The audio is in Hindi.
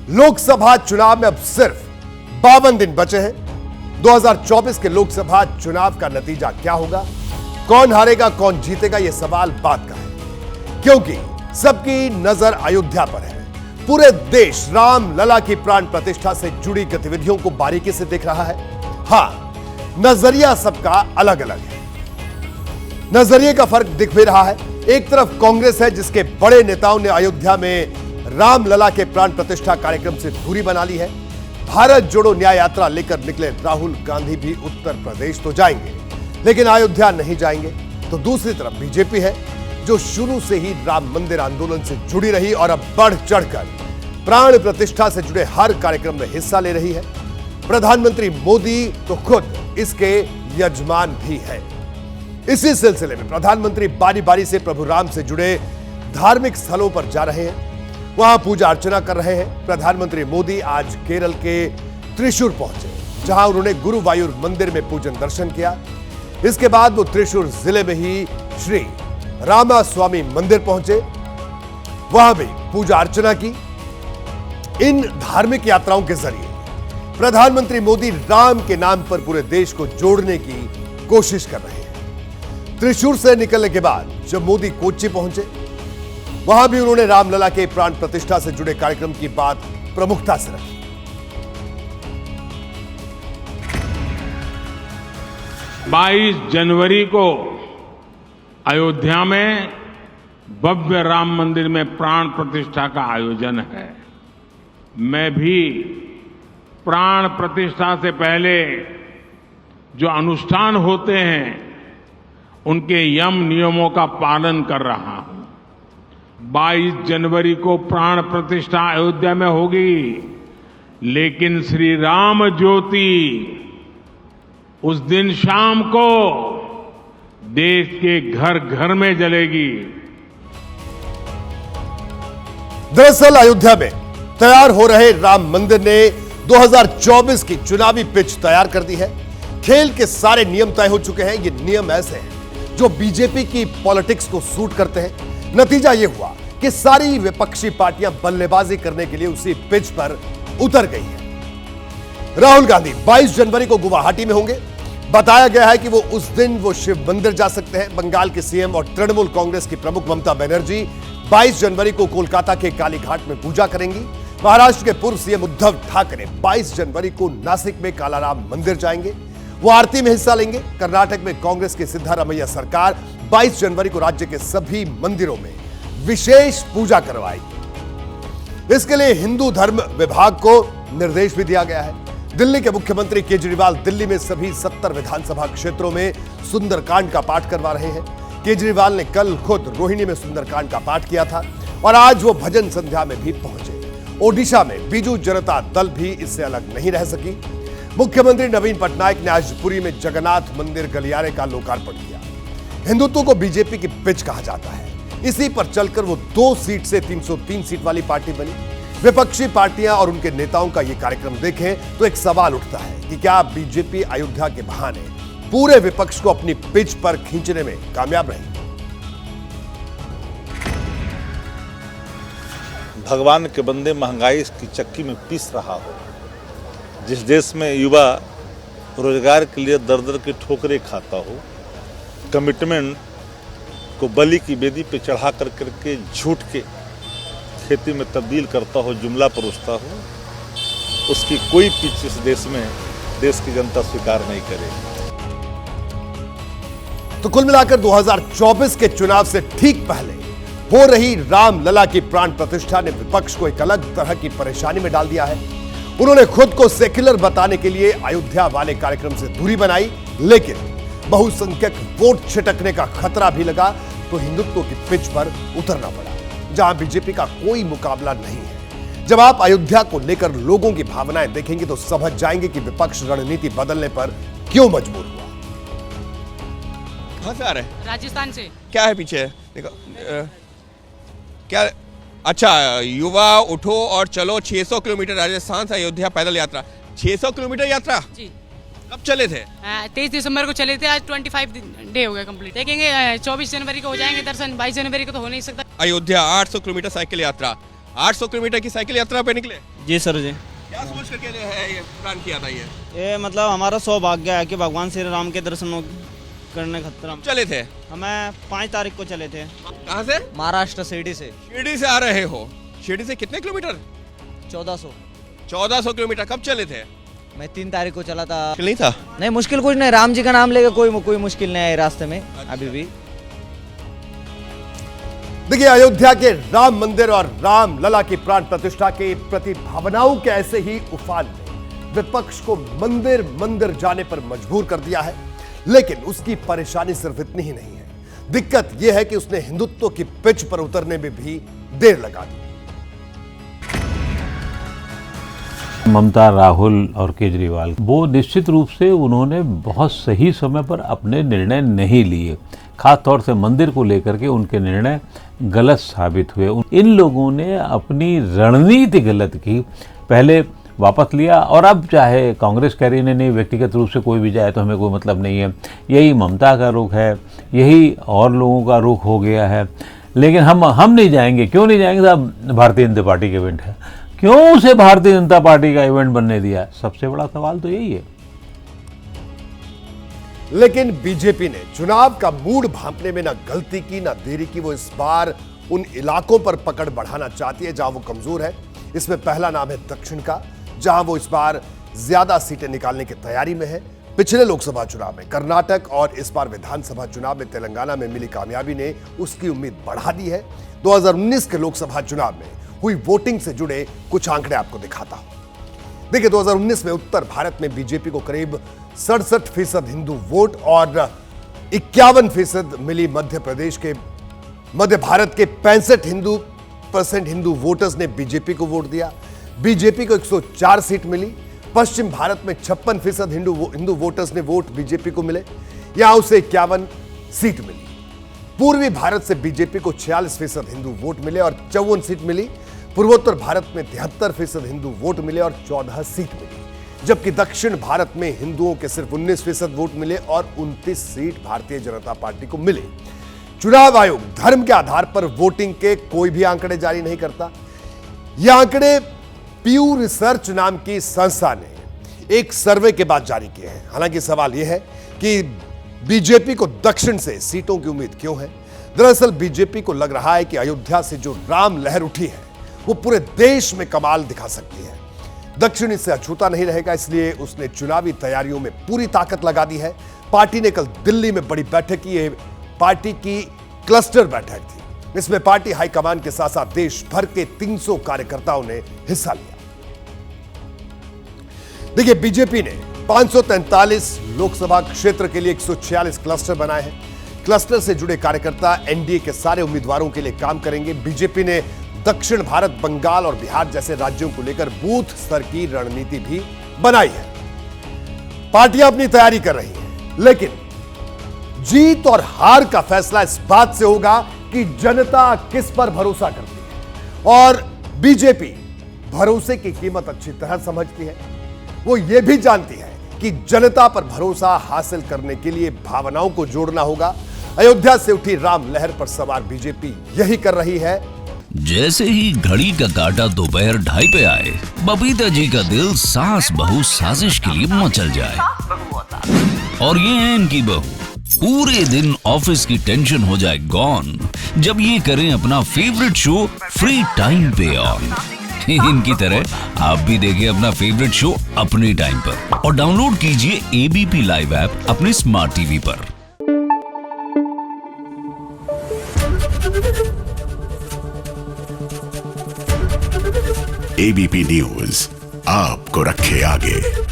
लोकसभा चुनाव में अब सिर्फ 52 दिन बचे हैं। 2024 के लोकसभा चुनाव का नतीजा क्या होगा, कौन हारेगा कौन जीतेगा, यह सवाल बात का है, क्योंकि सबकी नजर अयोध्या पर है। पूरे देश राम लला की प्राण प्रतिष्ठा से जुड़ी गतिविधियों को बारीकी से देख रहा है। हां, नजरिया सबका अलग अलग है, नजरिए का फर्क दिख भी रहा है। एक तरफ कांग्रेस है, जिसके बड़े नेताओं ने अयोध्या में राम लला के प्राण प्रतिष्ठा कार्यक्रम से दूरी बना ली है। भारत जोड़ो न्याय यात्रा लेकर निकले राहुल गांधी भी उत्तर प्रदेश तो जाएंगे, लेकिन अयोध्या नहीं जाएंगे। तो दूसरी तरफ बीजेपी है, जो शुरू से ही राम मंदिर आंदोलन से जुड़ी रही और अब बढ़ चढ़कर प्राण प्रतिष्ठा से जुड़े हर कार्यक्रम में हिस्सा ले रही है। प्रधानमंत्री मोदी तो खुद इसके यजमान भी है। इसी सिलसिले में प्रधानमंत्री बारी बारी से प्रभु राम से जुड़े धार्मिक स्थलों पर जा रहे हैं, वहां पूजा अर्चना कर रहे हैं। प्रधानमंत्री मोदी आज केरल के त्रिशूर पहुंचे, जहां उन्होंने गुरुवायूर मंदिर में पूजन दर्शन किया। इसके बाद वो त्रिशूर जिले में ही श्री रामास्वामी मंदिर पहुंचे, वहां भी पूजा अर्चना की। इन धार्मिक यात्राओं के जरिए प्रधानमंत्री मोदी राम के नाम पर पूरे देश को जोड़ने की कोशिश कर रहे हैं। त्रिशूर से निकलने के बाद जब मोदी कोच्चि पहुंचे, वहां भी उन्होंने रामलला के प्राण प्रतिष्ठा से जुड़े कार्यक्रम की बात प्रमुखता से रखी। 22 जनवरी को अयोध्या में भव्य राम मंदिर में प्राण प्रतिष्ठा का आयोजन है। मैं भी प्राण प्रतिष्ठा से पहले जो अनुष्ठान होते हैं, उनके यम नियमों का पालन कर रहा हूं। 22 जनवरी को प्राण प्रतिष्ठा अयोध्या में होगी, लेकिन श्री राम ज्योति उस दिन शाम को देश के घर घर में जलेगी। दरअसल अयोध्या में तैयार हो रहे राम मंदिर ने 2024 की चुनावी पिच तैयार कर दी है। खेल के सारे नियम तय हो चुके हैं। ये नियम ऐसे हैं जो बीजेपी की पॉलिटिक्स को सूट करते हैं। नतीजा यह हुआ कि सारी विपक्षी पार्टियां बल्लेबाजी करने के लिए उसी पिच पर उतर गई हैं। राहुल गांधी 22 जनवरी को गुवाहाटी में होंगे। बताया गया है कि वो उस दिन शिव मंदिर जा सकते हैं। बंगाल के सीएम और तृणमूल कांग्रेस की प्रमुख ममता बनर्जी 22 जनवरी को कोलकाता के कालीघाट में पूजा करेंगी। महाराष्ट्र के पूर्व सीएम उद्धव ठाकरे 22 जनवरी को नासिक में कालाराम मंदिर जाएंगे, वो आरती में हिस्सा लेंगे। कर्नाटक में कांग्रेस की सिद्धारमैया सरकार 22 जनवरी को राज्य के सभी मंदिरों में विशेष पूजा करवाएगी। इसके लिए हिंदू धर्म विभाग को निर्देश भी दिया गया है। दिल्ली के मुख्यमंत्री केजरीवाल दिल्ली में सभी 70 विधानसभा क्षेत्रों में सुंदरकांड का पाठ करवा रहे हैं। केजरीवाल ने कल खुद रोहिणी में सुंदरकांड का पाठ किया था और आज वो भजन संध्या में भी पहुंचे। ओडिशा में बीजू जनता दल भी इससे अलग नहीं रह सकी। मुख्यमंत्री नवीन पटनायक ने आज पुरी में जगन्नाथ मंदिर गलियारे का लोकार्पण किया। हिंदुत्व को बीजेपी की पिच कहा जाता है। इसी पर चलकर वो 2 सीट से 303 सीट वाली पार्टी बनी। विपक्षी पार्टियां और उनके नेताओं का यह कार्यक्रम देखें तो एक सवाल उठता है कि क्या बीजेपी अयोध्या के बहाने पूरे विपक्ष को अपनी पिच पर खींचने में कामयाब रहेगी? भगवान के बंदे महंगाई की चक्की में पीस रहा हो, जिस देश में युवा रोजगार के लिए दर दर की ठोकरें खाता हो, कमिटमेंट को बलि की वेदी पे चढ़ा कर करके झूठ के खेती में तब्दील करता हो, जुमला परोसता हो, उसकी कोई पिच इस देश में देश की जनता स्वीकार नहीं करेगी। तो कुल मिलाकर 2024 के चुनाव से ठीक पहले हो रही राम लला की प्राण प्रतिष्ठा ने विपक्ष को एक अलग तरह की परेशानी में डाल दिया है। उन्होंने खुद को सेक्युलर बताने के लिए अयोध्या वाले कार्यक्रम से दूरी बनाई, लेकिन बहुसंख्यक वोट छिटकने का खतरा भी लगा तो हिंदुत्व की पिच पर उतरना पड़ा, जहां बीजेपी का कोई मुकाबला नहीं है। जब आप अयोध्या को लेकर लोगों की भावनाएं देखेंगे तो समझ जाएंगे कि विपक्ष रणनीति बदलने पर क्यों मजबूर हुआ। कहां से आ रहे हैं? राजस्थान से। क्या है पीछे? देखो क्या अच्छा, युवा उठो और चलो 600 किलोमीटर राजस्थान से अयोध्या पैदल यात्रा। 600 किलोमीटर यात्रा जी। कब चले थे? 23 दिसंबर को चले थे। आज 25 डे हो गए कंप्लीट। देखेंगे 24 जनवरी को हो जाएंगे दर्शन। 22 जनवरी को तो हो नहीं सकता। अयोध्या 800 किलोमीटर साइकिल यात्रा। 800 किलोमीटर की साइकिल यात्रा पे निकले। जी सर जी। क्या सोच करके ये प्लान किया था ये मतलब हमारा सौभाग्य है कि भगवान श्री राम के दर्शन करने खतरा चले थे? हमें 5 तारीख को चले थे। कहाँ से? महाराष्ट्र शिरडी से। शिरडी से आ रहे हो? शिरडी से कितने किलोमीटर? 1400 किलोमीटर। कब चले थे? मैं 3 तारीख को चला था। मुश्किल नहीं था? नहीं मुश्किल कुछ नहीं, राम जी का नाम लेके कोई मुश्किल नहीं है रास्ते में। अभी भी देखिए, अयोध्या के राम मंदिर और राम लला की प्राण प्रतिष्ठा के प्रति भावनाओं के ऐसे ही उफान ने विपक्ष को मंदिर मंदिर जाने पर मजबूर कर दिया है। लेकिन उसकी परेशानी सिर्फ इतनी ही नहीं है, दिक्कत यह है कि उसने हिंदुत्व की पिच पर उतरने में भी देर लगा दी। ममता, राहुल और केजरीवाल, वो निश्चित रूप से उन्होंने बहुत सही समय पर अपने निर्णय नहीं लिए। खास तौर से मंदिर को लेकर के उनके निर्णय गलत साबित हुए। इन लोगों ने अपनी रणनीति गलत की, पहले वापस लिया और अब चाहे कांग्रेस कह रही नहीं, व्यक्तिगत रूप से कोई भी जाए तो हमें कोई मतलब नहीं है। यही ममता का रुख है, यही और लोगों का रुख हो गया है। लेकिन हम नहीं जाएंगे। क्यों नहीं जाएंगे साहब? भारतीय जनता पार्टी का इवेंट है। क्यों उसे भारतीय जनता पार्टी का इवेंट बनने दिया? सबसे बड़ा सवाल तो यही है। लेकिन बीजेपी ने चुनाव का मूड भांपने में ना गलती की ना देरी की। वो इस बार उन इलाकों पर पकड़ बढ़ाना चाहती है जहां वो कमजोर है। इसमें पहला नाम है दक्षिण का, जहां वो इस बार ज्यादा सीटें निकालने की तैयारी में है। पिछले लोकसभा चुनाव में कर्नाटक और इस बार विधानसभा चुनाव में तेलंगाना में मिली कामयाबी ने उसकी उम्मीद बढ़ा दी है। 2019 के लोकसभा चुनाव में हुई वोटिंग से जुड़े कुछ आंकड़े आपको दिखाता हूं। देखिए, 2019 में उत्तर भारत में बीजेपी को करीब 67% हिंदू वोट और 51% मिली। मध्य भारत के 65% हिंदू वोटर्स ने बीजेपी को वोट दिया। बीजेपी को 104 सीट मिली। पश्चिम भारत में 56% हिंदू वोटर्स ने वोट बीजेपी को मिले, यहां उसे 51 सीट मिली। पूर्वी भारत से बीजेपी को 46% हिंदू वोट मिले और 54 सीट मिली। पूर्वोत्तर भारत में 73% हिंदू वोट मिले और 14 सीट मिली। जबकि दक्षिण भारत में हिंदुओं के सिर्फ 19% वोट मिले और 29 सीट भारतीय जनता पार्टी को मिले। चुनाव आयोग धर्म के आधार पर वोटिंग के कोई भी आंकड़े जारी नहीं करता। ये आंकड़े प्यू रिसर्च नाम की संस्था ने एक सर्वे के बाद जारी किए हैं। हालांकि सवाल यह है कि बीजेपी को दक्षिण से सीटों की उम्मीद क्यों है? दरअसल बीजेपी को लग रहा है कि अयोध्या से जो राम लहर उठी है वो पूरे देश में कमाल दिखा सकती है। दक्षिण इससे अछूता नहीं रहेगा, इसलिए उसने चुनावी तैयारियों में पूरी ताकत लगा दी है। पार्टी ने कल दिल्ली में बड़ी बैठक की। यह पार्टी की क्लस्टर बैठक थी। इसमें पार्टी हाईकमान के साथ साथ देश भर के 300 कार्यकर्ताओं ने हिस्सा लिया। देखिए, बीजेपी ने 543 लोकसभा क्षेत्र के लिए 146 क्लस्टर बनाए हैं। क्लस्टर से जुड़े कार्यकर्ता एनडीए के सारे उम्मीदवारों के लिए काम करेंगे। बीजेपी ने दक्षिण भारत, बंगाल और बिहार जैसे राज्यों को लेकर बूथ स्तर की रणनीति भी बनाई है। पार्टियां अपनी तैयारी कर रही हैं, लेकिन जीत और हार का फैसला इस बात से होगा कि जनता किस पर भरोसा करती है। और बीजेपी भरोसे की कीमत अच्छी तरह समझती है। वो ये भी जानती है कि जनता पर भरोसा हासिल करने के लिए भावनाओं को जोड़ना होगा। अयोध्या से उठी राम लहर पर सवार बीजेपी यही कर रही है। जैसे ही घड़ी का काटा दोपहर 2:30 पे आए, बबीता जी का दिल सास बहू साजिश के लिए मचल जाए। और ये है इनकी बहू, पूरे दिन ऑफिस की टेंशन हो जाए गॉन जब ये करें अपना फेवरेट शो फ्री टाइम पे ऑन। इनकी तरह आप भी देखिए अपना फेवरेट शो अपने टाइम पर और डाउनलोड कीजिए एबीपी लाइव ऐप अपने स्मार्ट टीवी पर। एबीपी न्यूज आपको रखे आगे।